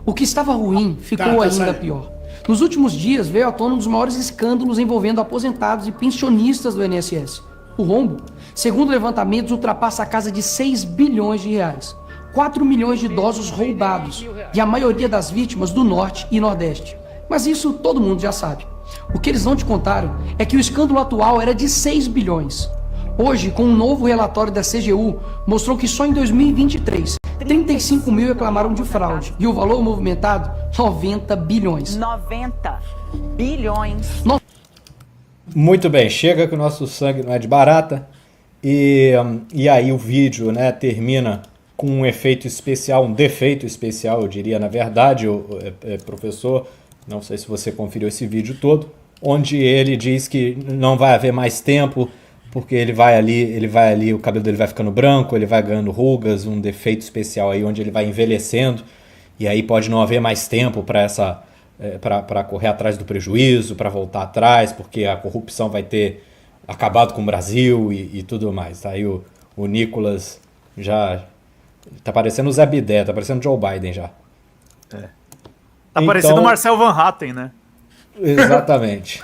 O que estava ruim ficou ainda pior. Nos últimos dias veio à tona um dos maiores escândalos envolvendo aposentados e pensionistas do INSS. O rombo, segundo levantamentos, ultrapassa a casa de 6 bilhões de reais. 4 milhões de idosos roubados, e a maioria das vítimas do Norte e Nordeste. Mas isso todo mundo já sabe. O que eles não te contaram é que o escândalo atual era de 6 bilhões. Hoje, com um novo relatório da CGU, mostrou que só em 2023, 35 mil reclamaram de fraude. E o valor movimentado, 90 bilhões. 90 bilhões. Muito bem, chega que o nosso sangue não é de barata. E aí o vídeo, né, termina com um efeito especial, um defeito especial, eu diria, na verdade, professor, não sei se você conferiu esse vídeo todo, onde ele diz que não vai haver mais tempo, porque ele vai ali, o cabelo dele vai ficando branco, ele vai ganhando rugas, um defeito especial aí onde ele vai envelhecendo, e aí pode não haver mais tempo para correr atrás do prejuízo, para voltar atrás, porque a corrupção vai ter acabado com o Brasil e tudo mais. Tá aí o Nicolas já tá parecendo o Zé Bidé, tá parecendo o Joe Biden já. Tá parecendo o Marcel Van Hatten, né? Exatamente.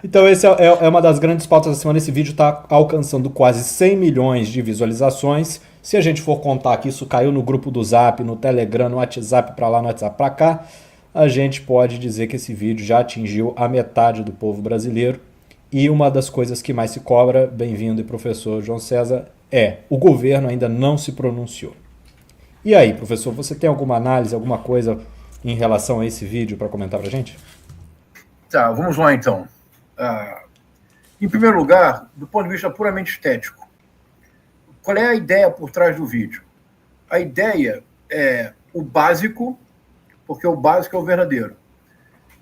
Então esse é uma das grandes pautas da semana. Esse vídeo está alcançando quase 100 milhões de visualizações. Se a gente for contar que isso caiu no grupo do Zap, no Telegram, no WhatsApp para lá, no WhatsApp para cá, a gente pode dizer que esse vídeo já atingiu a metade do povo brasileiro. E uma das coisas que mais se cobra, bem-vindo, professor João César, o governo ainda não se pronunciou. E aí, professor, você tem alguma análise, alguma coisa em relação a esse vídeo para comentar para a gente? Tá, vamos lá então. Em primeiro lugar, do ponto de vista puramente estético, qual é a ideia por trás do vídeo? A ideia é o básico, porque o básico é o verdadeiro.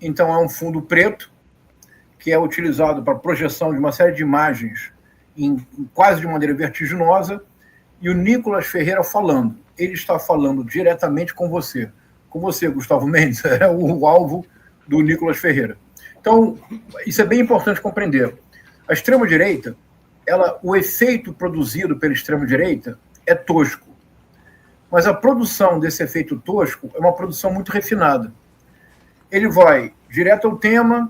Então é um fundo preto, que é utilizado para projeção de uma série de imagens quase de maneira vertiginosa, e o Nicolas Ferreira falando. Ele está falando diretamente com você. Com você, Gustavo Mendes, é o alvo do Nicolas Ferreira. Então, isso é bem importante compreender. A extrema-direita, o efeito produzido pela extrema-direita é tosco. Mas a produção desse efeito tosco é uma produção muito refinada. Ele vai direto ao tema,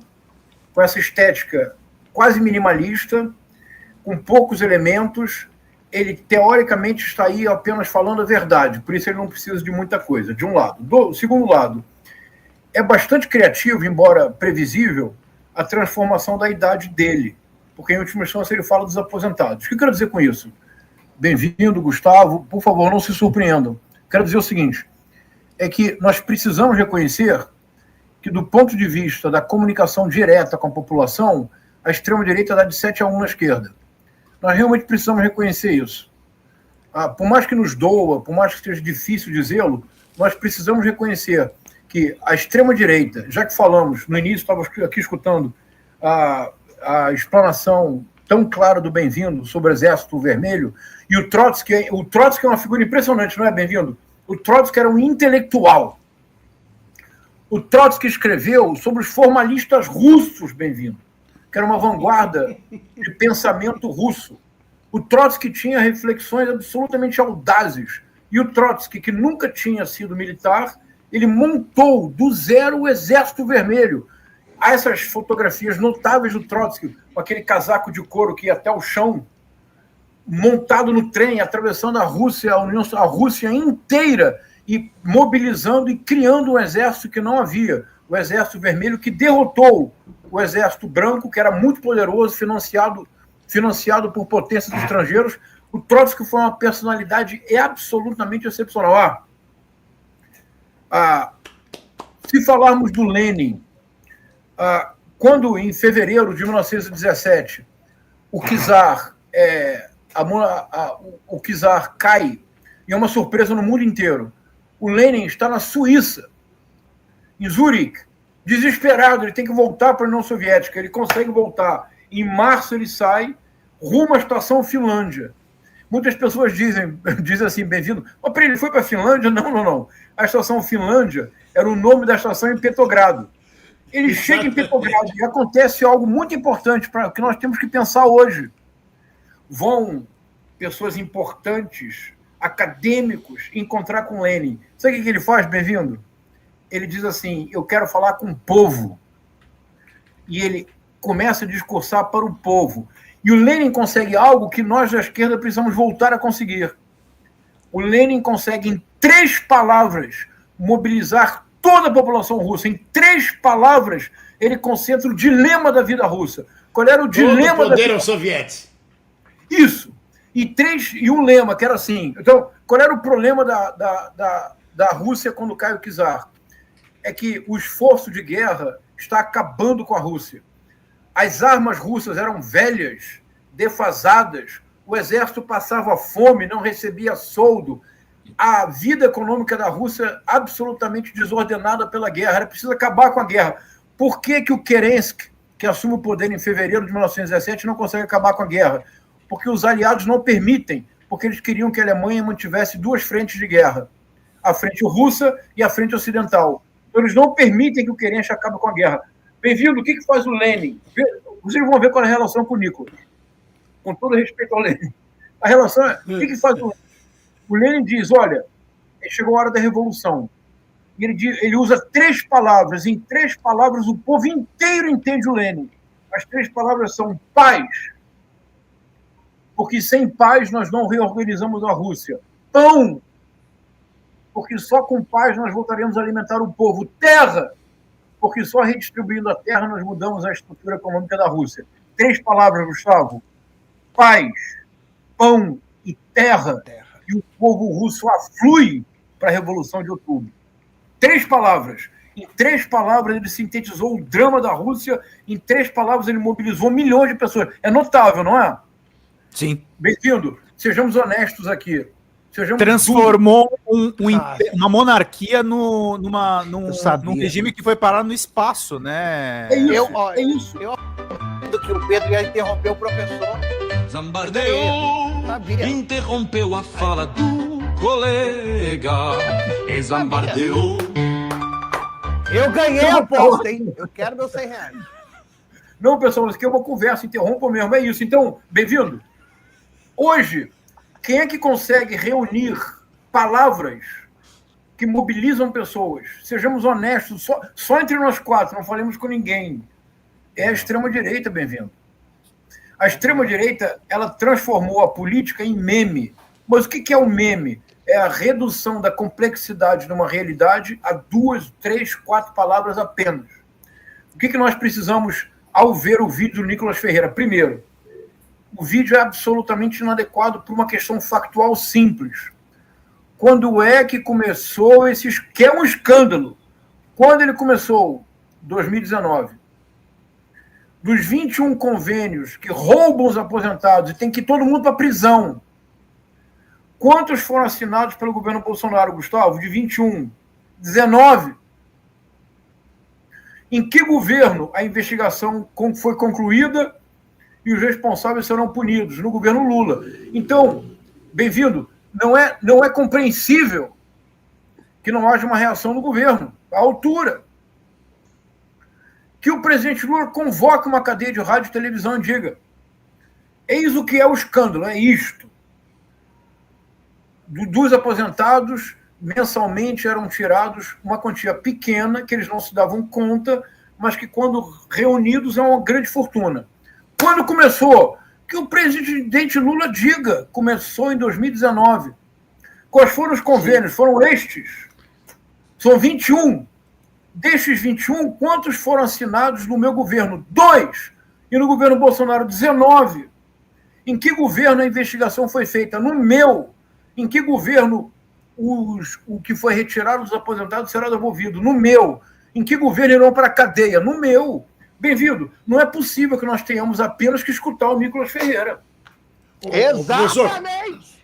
com essa estética quase minimalista, com poucos elementos. Ele, teoricamente, está aí apenas falando a verdade, por isso ele não precisa de muita coisa, de um lado. Do segundo lado, é bastante criativo, embora previsível, a transformação da idade dele, porque, em última instância, ele fala dos aposentados. O que eu quero dizer com isso? Bem-vindo, Gustavo. Por favor, não se surpreendam. Quero dizer o seguinte, é que nós precisamos reconhecer que, do ponto de vista da comunicação direta com a população, a extrema-direita dá de 7-1 na esquerda. Nós realmente precisamos reconhecer isso. Por mais que nos doa, por mais que seja difícil dizê-lo, nós precisamos reconhecer que a extrema-direita, já que falamos, no início estava aqui escutando a explanação tão clara do Bem-vindo sobre o Exército Vermelho, e o Trotsky é uma figura impressionante, não é, Bem-vindo? O Trotsky era um intelectual. O Trotsky escreveu sobre os formalistas russos, Bem-vindo, que era uma vanguarda de pensamento russo. O Trotsky tinha reflexões absolutamente audazes. E o Trotsky, que nunca tinha sido militar, ele montou do zero o Exército Vermelho. Há essas fotografias notáveis do Trotsky, com aquele casaco de couro que ia até o chão, montado no trem, atravessando a Rússia inteira, e mobilizando e criando um exército que não havia. O Exército Vermelho, que derrotou o Exército Branco, que era muito poderoso, financiado por potências estrangeiras. O Trotsky foi uma personalidade absolutamente excepcional. Se falarmos do Lenin, quando, em fevereiro de 1917, o czar cai, e é uma surpresa no mundo inteiro, o Lenin está na Suíça, em Zurique, desesperado, ele tem que voltar para a União Soviética, ele consegue voltar. Em março ele sai, rumo à estação Finlândia. Muitas pessoas dizem assim, Bem-vindo, mas ele foi para a Finlândia? Não. A estação Finlândia era o nome da estação em Petrogrado. Ele chega em Petrogrado e acontece algo muito importante para que nós temos que pensar hoje. Vão pessoas importantes acadêmicos encontrar com Lenin. Sabe o que ele faz, bem-vindo? Ele diz assim, eu quero falar com o povo. E ele começa a discursar para o povo. E o Lenin consegue algo que nós da esquerda precisamos voltar a conseguir. O Lenin consegue, em 3 palavras, mobilizar toda a população russa. Em 3 palavras, ele concentra o dilema da vida russa. Qual era o dilema da vida? Poder aos sovietes. Isso. E um lema, que era assim. Então, qual era o problema da Rússia quando cai o czar? É que o esforço de guerra está acabando com a Rússia. As armas russas eram velhas, defasadas, o exército passava fome, não recebia soldo, a vida econômica da Rússia absolutamente desordenada pela guerra, era preciso acabar com a guerra. Por que o Kerensky, que assume o poder em fevereiro de 1917, não consegue acabar com a guerra? Porque os aliados não permitem, porque eles queriam que a Alemanha mantivesse 2 frentes de guerra, a frente russa e a frente ocidental. Então eles não permitem que o Kerensky acabe com a guerra. Bem-vindo, o que faz o Lenin? Vocês vão ver qual é a relação com o Nicolas. Com todo respeito ao Lenin. A relação é, o que faz o Lenin? O Lenin diz, olha, chegou a hora da revolução. E ele usa 3 palavras. Em 3 palavras, o povo inteiro entende o Lenin. As 3 palavras são paz. Porque sem paz nós não reorganizamos a Rússia. Pão. Porque só com paz nós voltaremos a alimentar o povo. Terra. Porque só redistribuindo a terra nós mudamos a estrutura econômica da Rússia. 3 palavras, Gustavo. Paz, pão e terra. E o povo russo aflui para a Revolução de Outubro. 3 palavras. Em 3 palavras ele sintetizou o drama da Rússia. Em 3 palavras ele mobilizou milhões de pessoas. É notável, não é? Sim. Bem-vindo. Sejamos honestos aqui. Transformou uma monarquia num regime que foi parar no espaço, né? É isso. É isso. Do que o Pedro ia interromper o professor. Zambardeou, interrompeu a fala do colega. E zambardeou. Eu ganhei a aposta, hein? Eu quero meus R$100. Não, pessoal, isso aqui é uma conversa, interrompa mesmo, é isso. Então, bem-vindo. Hoje, quem é que consegue reunir palavras que mobilizam pessoas? Sejamos honestos, só entre nós 4, não falemos com ninguém. É a extrema-direita, bem-vindo. A extrema-direita, ela transformou a política em meme. Mas o que é o meme? É a redução da complexidade de uma realidade a 2, 3, 4 palavras apenas. O que nós precisamos ao ver o vídeo do Nicolas Ferreira? Primeiro, o vídeo é absolutamente inadequado por uma questão factual simples. Quando é que começou que é um escândalo? Quando ele começou? 2019. Dos 21 convênios que roubam os aposentados e tem que ir todo mundo para a prisão. Quantos foram assinados pelo governo Bolsonaro, Gustavo? De 21. 19. Em que governo a investigação foi concluída e os responsáveis serão punidos? No governo Lula. Então, bem-vindo, não é compreensível que não haja uma reação no governo, à altura. Que o presidente Lula convoque uma cadeia de rádio e televisão e diga: eis o que é o escândalo, é isto. Dos aposentados, mensalmente eram tirados uma quantia pequena, que eles não se davam conta, mas que, quando reunidos, é uma grande fortuna. Quando começou? Que o presidente Lula diga. Começou em 2019. Quais foram os convênios? Foram estes. São 21. Destes 21, quantos foram assinados no meu governo? 2. E no governo Bolsonaro, 19. Em que governo a investigação foi feita? No meu. Em que governo o que foi retirado dos aposentados será devolvido? No meu. Em que governo irão para a cadeia? No meu. Bem-vindo. Não é possível que nós tenhamos apenas que escutar o Nicolas Ferreira. Exatamente!